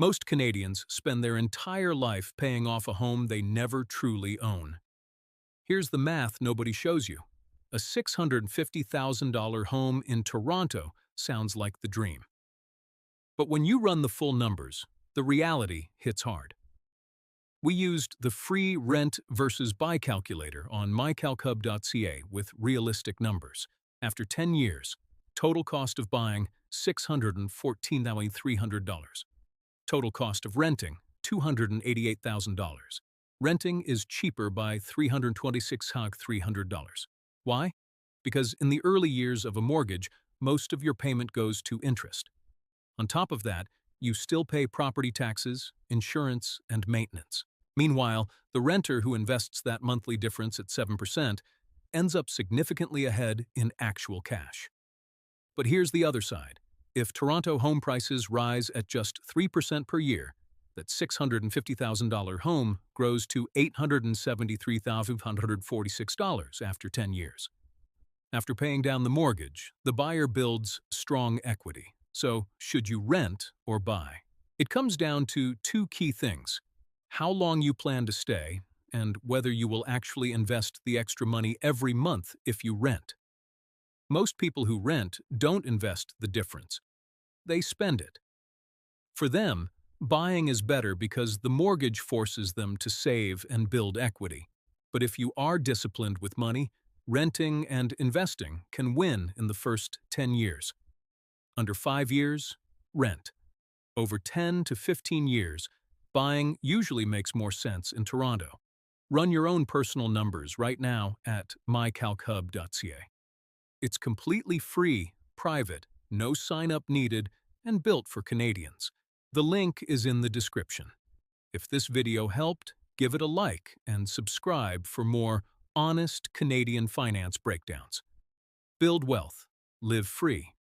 Most Canadians spend their entire life paying off a home they never truly own. Here's the math nobody shows you. A $650,000 home in Toronto sounds like the dream. But when you run the full numbers, the reality hits hard. We used the free rent versus buy calculator on MyCalcHub.ca with realistic numbers. After 10 years, total cost of buying $614,300. Total cost of renting $288,000. Renting is cheaper by $326,300. Why? Because in the early years of a mortgage, most of your payment goes to interest. On top of that, you still pay property taxes, insurance, and maintenance. Meanwhile, the renter who invests that monthly difference at 7% ends up significantly ahead in actual cash. But here's the other side. If Toronto home prices rise at just 3% per year, that $650,000 home grows to $873,546 after 10 years. After paying down the mortgage, the buyer builds strong equity. So, should you rent or buy? It comes down to two key things: how long you plan to stay, and whether you will actually invest the extra money every month if you rent. Most people who rent don't invest the difference. They spend it. For them, buying is better because the mortgage forces them to save and build equity. But if you are disciplined with money, renting and investing can win in the first 10 years. Under 5 years, rent. Over 10 to 15 years, buying usually makes more sense in Toronto. Run your own personal numbers right now at MyCalcHub.ca. It's completely free, private, no sign-up needed, and built for Canadians. The link is in the description. If this video helped, give it a like and subscribe for more honest Canadian finance breakdowns. Build wealth. Live free.